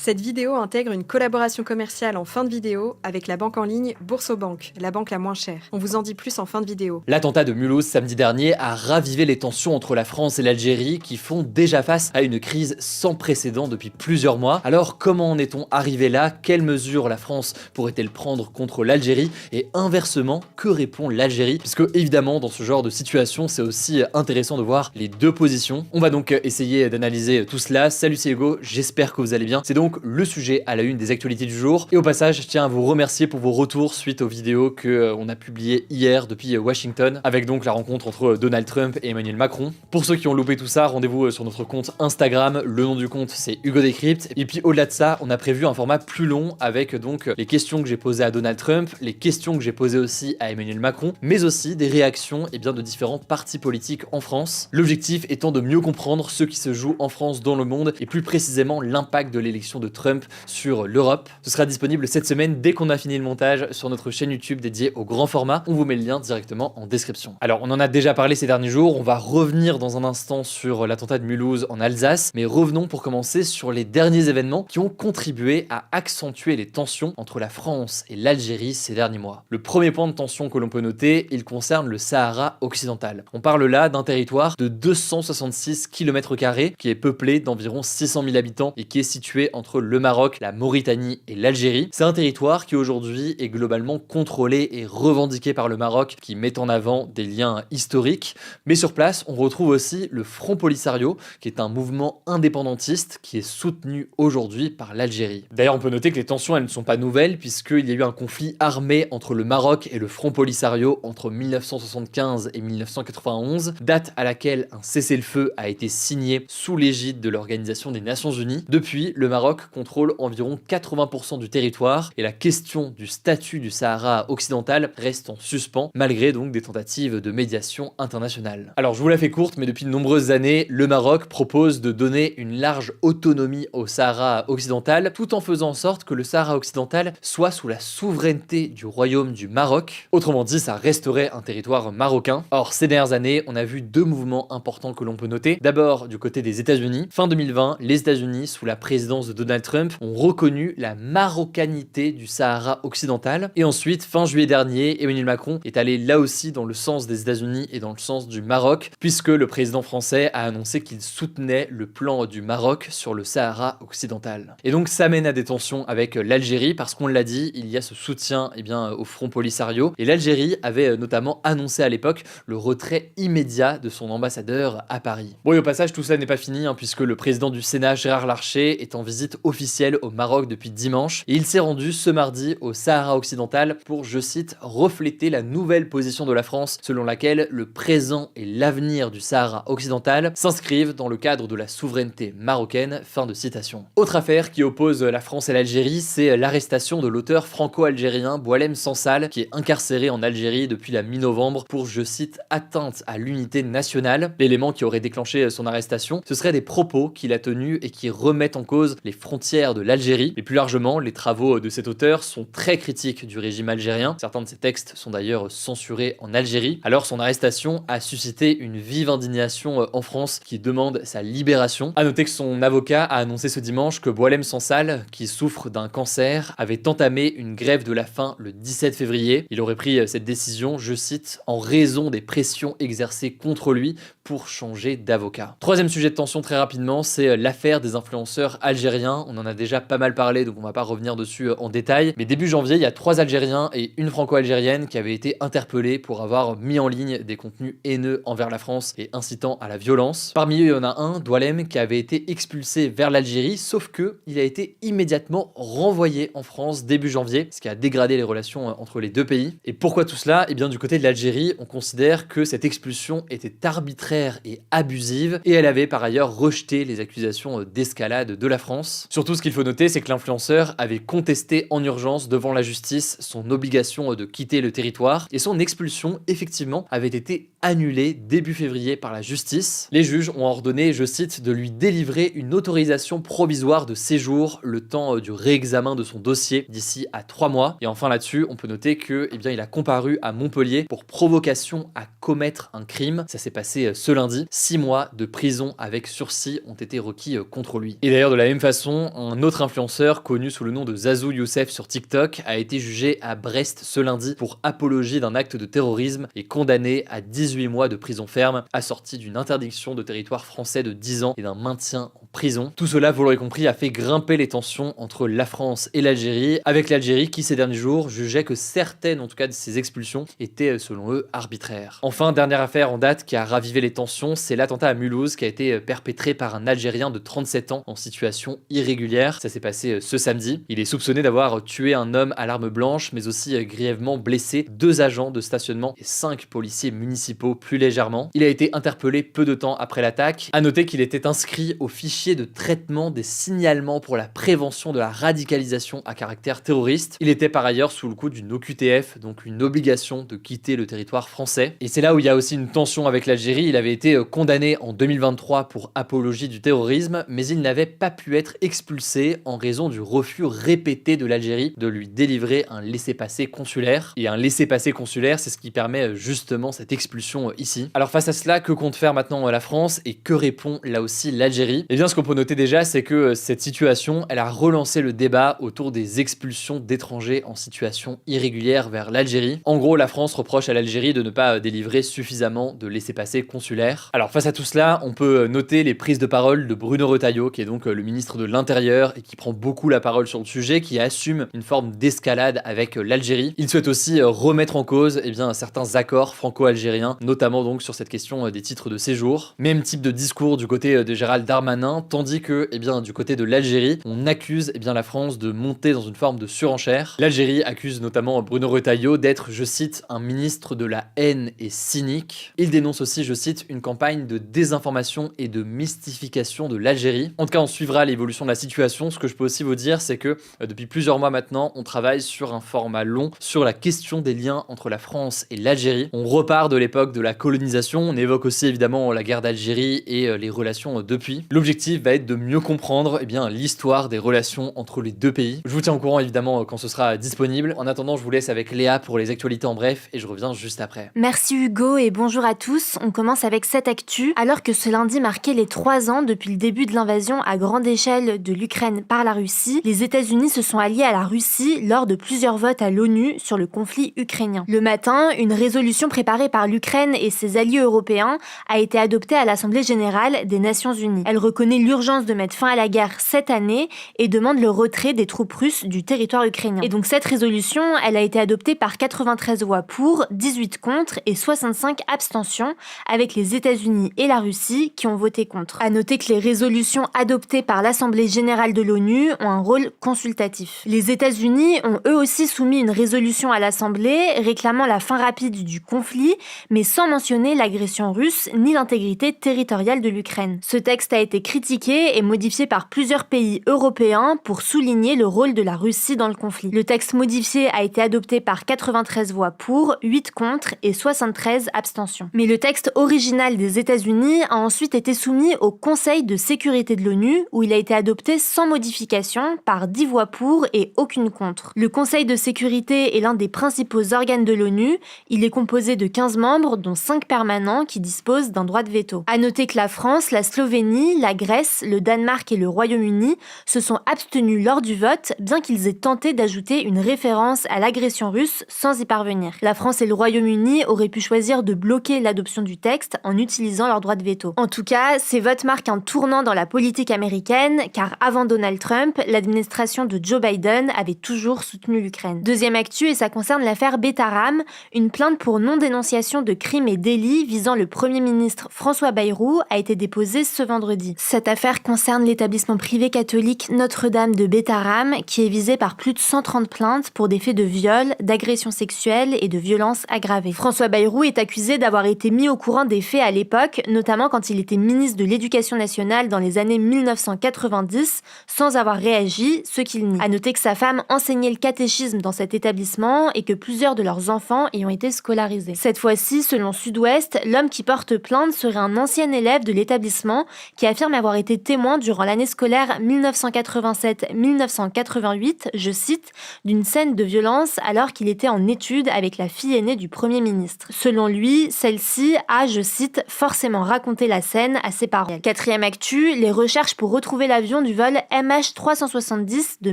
Cette vidéo intègre une collaboration commerciale en fin de vidéo avec la banque en ligne Boursobank, la banque la moins chère. On vous en dit plus en fin de vidéo. L'attentat de Mulhouse samedi dernier a ravivé les tensions entre la France et l'Algérie qui font déjà face à une crise sans précédent depuis plusieurs mois. Alors comment en est-on arrivé là? Quelles mesures la France pourrait-elle prendre contre l'Algérie? Et inversement, que répond l'Algérie? Puisque évidemment dans ce genre de situation c'est aussi intéressant de voir les deux positions. On va donc essayer d'analyser tout cela. Salut, c'est Hugo, j'espère que vous allez bien. C'est donc le sujet à la une des actualités du jour. Et au passage, je tiens à vous remercier pour vos retours suite aux vidéos qu'on a publiées hier depuis Washington, avec donc la rencontre entre Donald Trump et Emmanuel Macron. Pour ceux qui ont loupé tout ça, rendez-vous sur notre compte Instagram. Le nom du compte, c'est Hugo Décrypte. Et puis au-delà de ça, on a prévu un format plus long avec donc les questions que j'ai posées à Donald Trump, les questions que j'ai posées aussi à Emmanuel Macron, mais aussi des réactions de différents partis politiques en France. L'objectif étant de mieux comprendre ce qui se joue en France, dans le monde, et plus précisément l'impact de l'élection de Trump sur l'Europe. Ce sera disponible cette semaine dès qu'on a fini le montage sur notre chaîne YouTube dédiée au grand format. On vous met le lien directement en description. Alors on en a déjà parlé ces derniers jours, on va revenir dans un instant sur l'attentat de Mulhouse en Alsace, mais revenons pour commencer sur les derniers événements qui ont contribué à accentuer les tensions entre la France et l'Algérie ces derniers mois. Le premier point de tension que l'on peut noter, il concerne le Sahara occidental. On parle là d'un territoire de 266 km² qui est peuplé d'environ 600 000 habitants et qui est situé entre le Maroc, la Mauritanie et l'Algérie. C'est un territoire qui aujourd'hui est globalement contrôlé et revendiqué par le Maroc, qui met en avant des liens historiques. Mais sur place, on retrouve aussi le Front Polisario, qui est un mouvement indépendantiste qui est soutenu aujourd'hui par l'Algérie. D'ailleurs, on peut noter que les tensions, elles ne sont pas nouvelles, puisqu'il y a eu un conflit armé entre le Maroc et le Front Polisario entre 1975 et 1991, date à laquelle un cessez-le-feu a été signé sous l'égide de l'Organisation des Nations Unies. Depuis, le Maroc contrôle environ 80% du territoire et la question du statut du Sahara occidental reste en suspens, malgré donc des tentatives de médiation internationale. Alors je vous la fais courte, mais depuis de nombreuses années, le Maroc propose de donner une large autonomie au Sahara occidental, tout en faisant en sorte que le Sahara occidental soit sous la souveraineté du royaume du Maroc. Autrement dit, ça resterait un territoire marocain. Or, ces dernières années, on a vu deux mouvements importants que l'on peut noter. D'abord, du côté des États-Unis. Fin 2020, les États-Unis, sous la présidence de Donald Trump, ont reconnu la marocanité du Sahara occidental. Et ensuite, fin juillet dernier, Emmanuel Macron est allé là aussi dans le sens des États-Unis et dans le sens du Maroc, puisque le président français a annoncé qu'il soutenait le plan du Maroc sur le Sahara occidental. Et donc ça mène à des tensions avec l'Algérie, parce qu'on l'a dit, il y a ce soutien au Front Polisario, et l'Algérie avait notamment annoncé à l'époque le retrait immédiat de son ambassadeur à Paris. Bon, et au passage, tout ça n'est pas fini, puisque le président du Sénat, Gérard Larcher, est en visite officielle au Maroc depuis dimanche, et il s'est rendu ce mardi au Sahara occidental pour, je cite, refléter la nouvelle position de la France selon laquelle le présent et l'avenir du Sahara occidental s'inscrivent dans le cadre de la souveraineté marocaine. Fin de citation. Autre affaire qui oppose la France et l'Algérie, c'est l'arrestation de l'auteur franco-algérien Boualem Sansal, qui est incarcéré en Algérie depuis la mi-novembre pour, je cite, atteinte à l'unité nationale. L'élément qui aurait déclenché son arrestation, ce seraient des propos qu'il a tenus et qui remettent en cause les frontières de l'Algérie. Et plus largement, les travaux de cet auteur sont très critiques du régime algérien. Certains de ses textes sont d'ailleurs censurés en Algérie. Alors son arrestation a suscité une vive indignation en France qui demande sa libération. A noter que son avocat a annoncé ce dimanche que Boualem Sansal, qui souffre d'un cancer, avait entamé une grève de la faim le 17 février. Il aurait pris cette décision, je cite, en raison des pressions exercées contre lui pour changer d'avocat. Troisième sujet de tension très rapidement, c'est l'affaire des influenceurs algériens. On en a déjà pas mal parlé, donc on va pas revenir dessus en détail. Mais début janvier, il y a 3 Algériens et une franco-algérienne qui avaient été interpellés pour avoir mis en ligne des contenus haineux envers la France et incitant à la violence. Parmi eux, il y en a un, Doualem, qui avait été expulsé vers l'Algérie, sauf que il a été immédiatement renvoyé en France début janvier, ce qui a dégradé les relations entre les deux pays. Et pourquoi tout cela? Eh bien, du côté de l'Algérie, on considère que cette expulsion était arbitraire et abusive, et elle avait par ailleurs rejeté les accusations d'escalade de la France. Surtout, ce qu'il faut noter, c'est que l'influenceur avait contesté en urgence devant la justice son obligation de quitter le territoire, et son expulsion, effectivement, avait été annulée début février par la justice. Les juges ont ordonné, je cite, de lui délivrer une autorisation provisoire de séjour le temps du réexamen de son dossier d'ici à 3 mois. Et enfin là-dessus, on peut noter que, il a comparu à Montpellier pour provocation à commettre un crime. Ça s'est passé ce lundi. 6 mois de prison avec sursis ont été requis contre lui. Et d'ailleurs, de la même façon, façon, un autre influenceur connu sous le nom de Zazou Youssef sur TikTok a été jugé à Brest ce lundi pour apologie d'un acte de terrorisme et condamné à 18 mois de prison ferme, assorti d'une interdiction de territoire français de 10 ans et d'un maintien en prison. Tout cela, vous l'aurez compris, a fait grimper les tensions entre la France et l'Algérie, avec l'Algérie qui ces derniers jours jugeait que certaines en tout cas de ces expulsions étaient selon eux arbitraires. Enfin, dernière affaire en date qui a ravivé les tensions, c'est l'attentat à Mulhouse qui a été perpétré par un Algérien de 37 ans en situation irrégulière. Ça s'est passé ce samedi. Il est soupçonné d'avoir tué un homme à l'arme blanche, mais aussi grièvement blessé 2 agents de stationnement et 5 policiers municipaux plus légèrement. Il a été interpellé peu de temps après l'attaque. À noter qu'il était inscrit au fichier de traitement des signalements pour la prévention de la radicalisation à caractère terroriste. Il était par ailleurs sous le coup d'une OQTF, donc une obligation de quitter le territoire français. Et c'est là où il y a aussi une tension avec l'Algérie. Il avait été condamné en 2023 pour apologie du terrorisme, mais il n'avait pas pu être expulsé en raison du refus répété de l'Algérie de lui délivrer un laissez-passer consulaire. Et un laissez-passer consulaire, c'est ce qui permet justement cette expulsion ici. Alors face à cela, que compte faire maintenant la France et que répond là aussi l'Algérie? Eh bien, ce qu'on peut noter déjà, c'est que cette situation, elle a relancé le débat autour des expulsions d'étrangers en situation irrégulière vers l'Algérie. En gros, la France reproche à l'Algérie de ne pas délivrer suffisamment de laissez-passer consulaires. Alors face à tout cela, on peut noter les prises de parole de Bruno Retailleau, qui est donc le ministre de l'Intérieur et qui prend beaucoup la parole sur le sujet, qui assume une forme d'escalade avec l'Algérie. Il souhaite aussi remettre en cause certains accords franco-algériens, notamment donc sur cette question des titres de séjour. Même type de discours du côté de Gérald Darmanin, tandis que du côté de l'Algérie, on accuse la France de monter dans une forme de surenchère. L'Algérie accuse notamment Bruno Retailleau d'être, je cite, un ministre de la haine et cynique. Il dénonce aussi, je cite, une campagne de désinformation et de mystification de l'Algérie. En tout cas, on suivra l'évolution de la situation. Ce que je peux aussi vous dire, c'est que depuis plusieurs mois maintenant, on travaille sur un format long sur la question des liens entre la France et l'Algérie. On repart de l'époque de la colonisation, on évoque aussi évidemment la guerre d'Algérie et les relations depuis. L'objectif va être de mieux comprendre l'histoire des relations entre les deux pays. Je vous tiens au courant évidemment quand ce sera disponible. En attendant, je vous laisse avec Léa pour les actualités en bref et je reviens juste après. Merci Hugo et bonjour à tous. On commence avec cette actu. Alors que ce lundi marquait les 3 ans depuis le début de l'invasion à grande échelle de l'Ukraine par la Russie, les États-Unis se sont alliés à la Russie lors de plusieurs votes à l'ONU sur le conflit ukrainien. Le matin, une résolution préparée par l'Ukraine et ses alliés européens a été adoptée à l'Assemblée générale des Nations unies. Elle reconnaît l'urgence de mettre fin à la guerre cette année et demande le retrait des troupes russes du territoire ukrainien. Et donc cette résolution, elle a été adoptée par 93 voix pour, 18 contre et 65 abstentions, avec les États-Unis et la Russie qui ont voté contre. À noter que les résolutions adoptées par l'Assemblée générale de l'ONU ont un rôle consultatif. Les États-Unis ont eux aussi soumis une résolution à l'Assemblée réclamant la fin rapide du conflit, mais sans mentionner l'agression russe ni l'intégrité territoriale de l'Ukraine. Ce texte a été critiqué et modifié par plusieurs pays européens pour souligner le rôle de la Russie dans le conflit. Le texte modifié a été adopté par 93 voix pour, 8 contre et 73 abstentions. Mais le texte original des États-Unis a ensuite été soumis au Conseil de sécurité de l'ONU où il a été adopté sans modification par 10 voix pour et aucune contre. Le Conseil de sécurité est l'un des principaux organes de l'ONU. Il est composé de 15 membres dont 5 permanents qui disposent d'un droit de veto. À noter que la France, la Slovénie, la Grèce, le Danemark et le Royaume-Uni se sont abstenus lors du vote, bien qu'ils aient tenté d'ajouter une référence à l'agression russe sans y parvenir. La France et le Royaume-Uni auraient pu choisir de bloquer l'adoption du texte en utilisant leur droit de veto. En tout cas, ces votes marquent un tournant dans la politique américaine, car avant Donald Trump, l'administration de Joe Biden avait toujours soutenu l'Ukraine. Deuxième actu, et ça concerne l'affaire Betaram, une plainte pour non-dénonciation de crimes et délits visant le Premier ministre François Bayrou a été déposée ce vendredi. Cette affaire concerne l'établissement privé catholique Notre-Dame de Betaram, qui est visé par plus de 130 plaintes pour des faits de viol, d'agression sexuelle et de violences aggravées. François Bayrou est accusé d'avoir été mis au courant des faits à l'époque, notamment quand il était ministre de l'Éducation nationale dans les années 1990, sans avoir réagi, ce qu'il nie. À noter que sa femme enseignait le catéchisme dans cet établissement et que plusieurs de leurs enfants y ont été scolarisés. Cette fois-ci, selon Sud-Ouest, l'homme qui porte plainte serait un ancien élève de l'établissement qui affirme avoir avoir été témoin durant l'année scolaire 1987-1988, je cite, d'une scène de violence alors qu'il était en études avec la fille aînée du Premier ministre. Selon lui, celle-ci a, je cite, forcément raconté la scène à ses parents. Quatrième actu, les recherches pour retrouver l'avion du vol MH370 de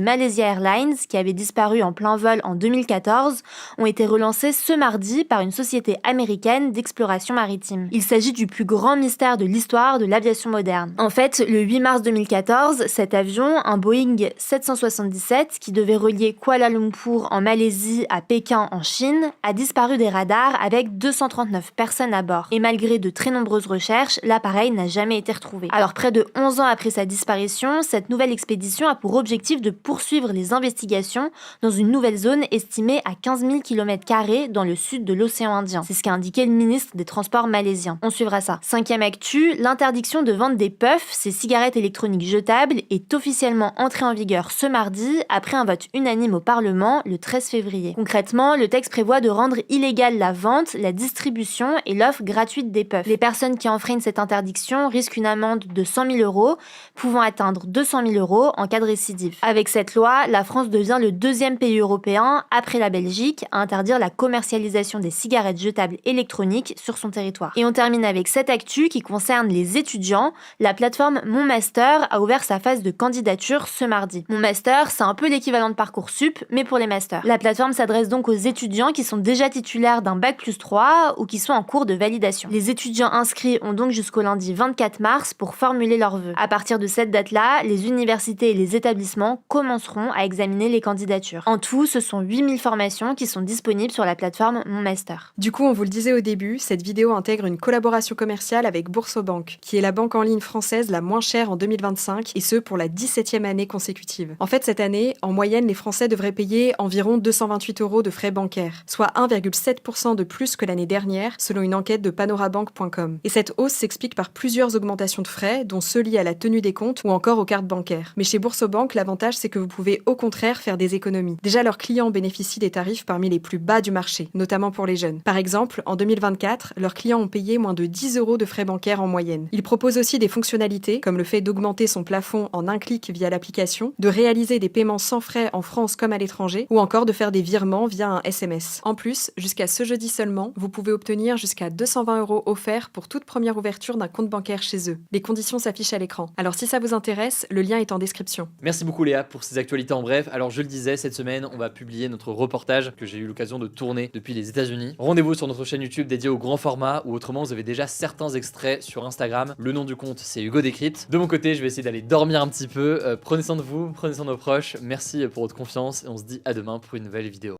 Malaysia Airlines, qui avait disparu en plein vol en 2014, ont été relancées ce mardi par une société américaine d'exploration maritime. Il s'agit du plus grand mystère de l'histoire de l'aviation moderne. En fait, le 8 mars 2014, cet avion, un Boeing 777 qui devait relier Kuala Lumpur en Malaisie à Pékin en Chine, a disparu des radars avec 239 personnes à bord. Et malgré de très nombreuses recherches, l'appareil n'a jamais été retrouvé. Alors près de 11 ans après sa disparition, cette nouvelle expédition a pour objectif de poursuivre les investigations dans une nouvelle zone estimée à 15 000 km² dans le sud de l'océan Indien. C'est ce qu'a indiqué le ministre des Transports malaisien. On suivra ça. Cinquième actu, l'interdiction de vente des puffs, ces cigarettes électroniques jetables, est officiellement entrée en vigueur ce mardi après un vote unanime au Parlement le 13 février. Concrètement, le texte prévoit de rendre illégale la vente, la distribution et l'offre gratuite des puffs. Les personnes qui enfreignent cette interdiction risquent une amende de 100 000 €, pouvant atteindre 200 000 € en cas de récidive. Avec cette loi, la France devient le deuxième pays européen, après la Belgique, à interdire la commercialisation des cigarettes jetables électroniques sur son territoire. Et on termine avec cette actu qui concerne les étudiants. La plateforme Mon Master a ouvert sa phase de candidature ce mardi. Mon Master, c'est un peu l'équivalent de Parcoursup, mais pour les masters. La plateforme s'adresse donc aux étudiants qui sont déjà titulaires d'un Bac+3 ou qui sont en cours de validation. Les étudiants inscrits ont donc jusqu'au lundi 24 mars pour formuler leurs vœux. À partir de cette date-là, les universités et les établissements commenceront à examiner les candidatures. En tout, ce sont 8000 formations qui sont disponibles sur la plateforme Mon Master. Du coup, on vous le disait au début, cette vidéo intègre une collaboration commerciale avec Boursobank, qui est la banque en ligne française la moins chère en 2025, et ce pour la 17e année consécutive. En fait, cette année, en moyenne, les Français devraient payer environ 228 € de frais bancaires, soit 1,7% de plus que l'année dernière, selon une enquête de panorabank.com. Et cette hausse s'explique par plusieurs augmentations de frais, dont ceux liés à la tenue des comptes ou encore aux cartes bancaires. Mais chez Boursobank, l'avantage, c'est que vous pouvez au contraire faire des économies. Déjà, leurs clients bénéficient des tarifs parmi les plus bas du marché, notamment pour les jeunes. Par exemple, en 2024, leurs clients ont payé moins de 10 € de frais bancaires en moyenne. Ils proposent aussi des fonctionnalités, comme le fait d'augmenter son plafond en un clic via l'application, de réaliser des paiements sans frais en France comme à l'étranger, ou encore de faire des virements via un SMS. En plus, jusqu'à ce jeudi seulement, vous pouvez obtenir jusqu'à 220 € offerts pour toute première ouverture d'un compte bancaire chez eux. Les conditions s'affichent à l'écran. Alors si ça vous intéresse, le lien est en description. Merci beaucoup Léa pour ces actualités en bref. Alors je le disais, cette semaine, on va publier notre reportage que j'ai eu l'occasion de tourner depuis les États-Unis. Rendez-vous sur notre chaîne YouTube dédiée au grand format, ou autrement vous avez déjà certains extraits sur Instagram. Le nom du compte, c'est Hugo Décrypte. De mon côté, je vais essayer d'aller dormir un petit peu. Prenez soin de vous, prenez soin de nos proches. Merci pour votre confiance et on se dit à demain pour une nouvelle vidéo.